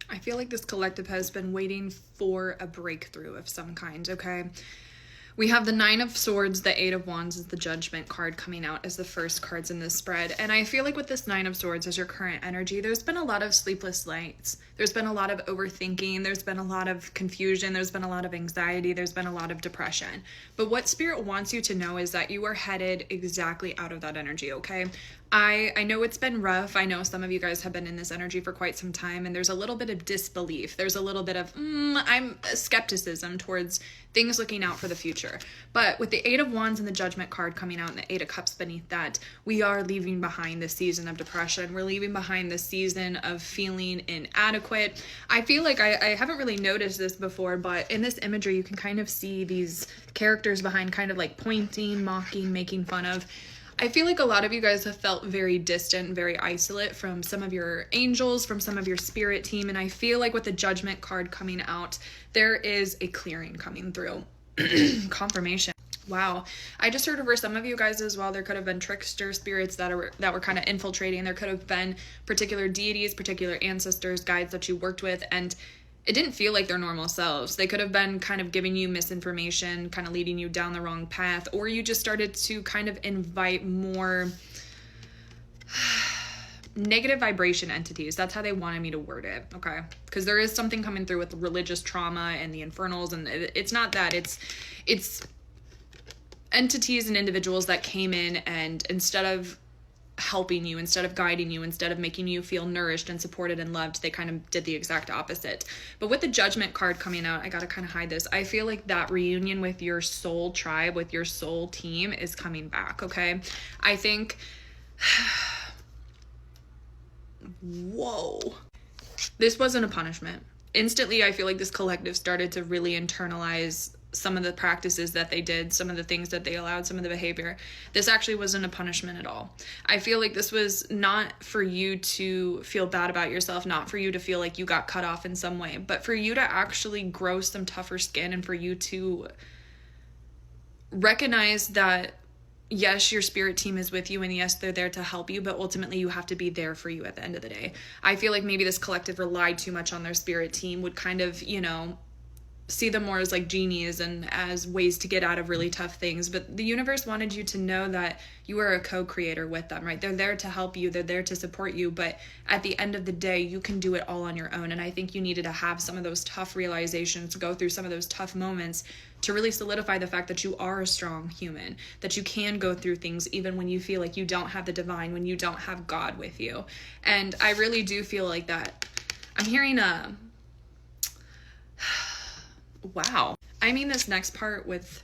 I feel like this collective has been waiting for a breakthrough of some kind, okay? We have the Nine of Swords, the Eight of Wands is the Judgment card coming out as the first cards in this spread. And I feel like with this Nine of Swords as your current energy, there's been a lot of sleepless nights. There's been a lot of overthinking. There's been a lot of confusion. There's been a lot of anxiety. There's been a lot of depression. But what Spirit wants you to know is that you are headed exactly out of that energy, okay? I know it's been rough. I know some of you guys have been in this energy for quite some time, and there's a little bit of disbelief. There's a little bit of skepticism towards things looking out for the future. But with the Eight of Wands and the Judgment card coming out and the Eight of Cups beneath that, we are leaving behind the season of depression. We're leaving behind the season of feeling inadequate. I feel like I haven't really noticed this before, but in this imagery, you can kind of see these characters behind kind of like pointing, mocking, making fun of. I feel like a lot of you guys have felt very distant, very isolate from some of your angels, from some of your spirit team. And I feel like with the Judgment card coming out, there is a clearing coming through. Confirmation. Wow. I just heard over some of you guys as well, there could have been trickster spirits that were kind of infiltrating. There could have been particular deities, particular ancestors, guides that you worked with, and it didn't feel like their normal selves. They could have been kind of giving you misinformation, kind of leading you down the wrong path, or you just started to kind of invite more negative vibration entities. That's how they wanted me to word it, okay? Because there is something coming through with religious trauma and the infernals, and it's not that. It's entities and individuals that came in and instead of helping you, instead of guiding you, instead of making you feel nourished and supported and loved, they kind of did the exact opposite. But with the Judgment card coming out, I gotta kind of hide this. I feel like that reunion with your soul tribe, with your soul team is coming back, okay? I think, whoa. This wasn't a punishment. Instantly, I feel like this collective started to really internalize some of the practices that they did, some of the things that they allowed, some of the behavior. This actually wasn't a punishment at all. I feel like this was not for you to feel bad about yourself, not for you to feel like you got cut off in some way, but for you to actually grow some tougher skin and for you to recognize that yes, your spirit team is with you and yes, they're there to help you, but ultimately you have to be there for you at the end of the day. I feel like maybe this collective relied too much on their spirit team, would kind of, see them more as like genies and as ways to get out of really tough things. But the universe wanted you to know that you are a co-creator with them, right? They're there to help you. They're there to support you. But at the end of the day, you can do it all on your own. And I think you needed to have some of those tough realizations, go through some of those tough moments to really solidify the fact that you are a strong human, that you can go through things even when you feel like you don't have the divine, when you don't have God with you. And I really do feel like that. I'm hearing wow. I mean this next part with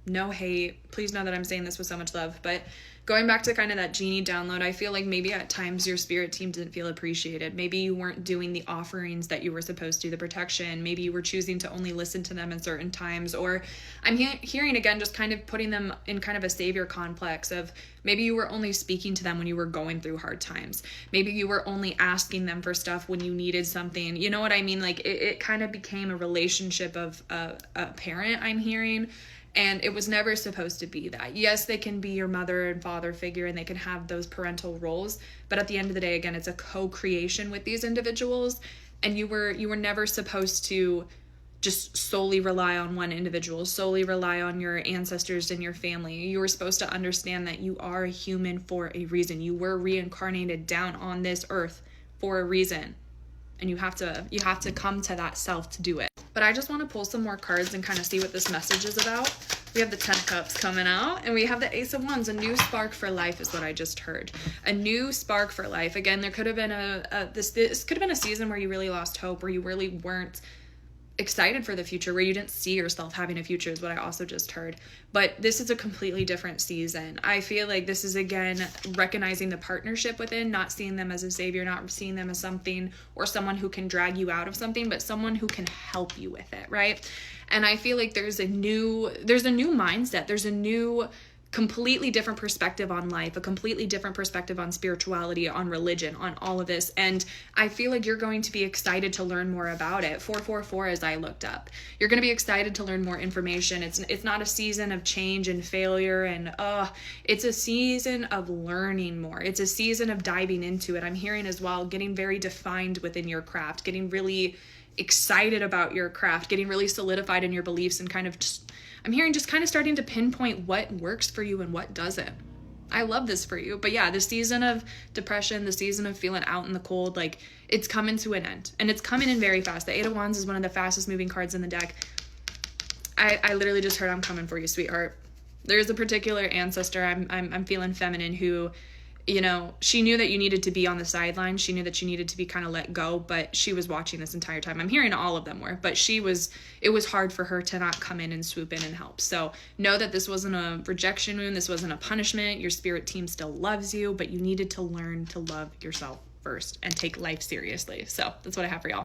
no hate. Please know that I'm saying this with so much love. But going back to kind of that genie download, I feel like maybe at times your spirit team didn't feel appreciated. Maybe you weren't doing the offerings that you were supposed to, the protection. Maybe you were choosing to only listen to them in certain times. Or I'm hearing again, just kind of putting them in kind of a savior complex of maybe you were only speaking to them when you were going through hard times. Maybe you were only asking them for stuff when you needed something. You know what I mean? Like it kind of became a relationship of a parent, I'm hearing. And it was never supposed to be that. Yes, they can be your mother and father figure and they can have those parental roles. But at the end of the day, again, it's a co-creation with these individuals. And you were never supposed to just solely rely on one individual, solely rely on your ancestors and your family. You were supposed to understand that you are a human for a reason. You were reincarnated down on this earth for a reason. And you have to come to that self to do it. But I just want to pull some more cards and kind of see what this message is about. We have the 10 of Cups coming out, and we have the Ace of Wands. A new spark for life is what I just heard. A new spark for life. Again, there could have been this could have been a season where you really lost hope, where you really weren't excited for the future, where you didn't see yourself having a future is what I also just heard. But this is a completely different season. I feel like this is, again, recognizing the partnership within, not seeing them as a savior, not seeing them as something or someone who can drag you out of something, but someone who can help you with it, right? And I feel like there's a new mindset. There's a new completely different perspective on life, a completely different perspective on spirituality, on religion, on all of this. And I feel like you're going to be excited to learn more about it. 444, as I looked up, you're going to be excited to learn more information. It's not a season of change and failure, and it's a season of learning more. It's a season of diving into it. I'm hearing as well, getting very defined within your craft, getting really excited about your craft, getting really solidified in your beliefs, and kind of just, I'm hearing just kind of starting to pinpoint what works for you and what doesn't. I love this for you. But yeah, the season of depression, the season of feeling out in the cold, like, it's coming to an end, and it's coming in very fast. The Eight of Wands is one of the fastest moving cards in the deck. I literally just heard, I'm coming for you, sweetheart. There's a particular ancestor, I'm feeling feminine, who, you know, she knew that you needed to be on the sidelines. She knew that you needed to be kind of let go, but she was watching this entire time. I'm hearing all of them were, but it was hard for her to not come in and swoop in and help. So know that this wasn't a rejection wound. This wasn't a punishment. Your spirit team still loves you, but you needed to learn to love yourself first and take life seriously. So that's what I have for y'all.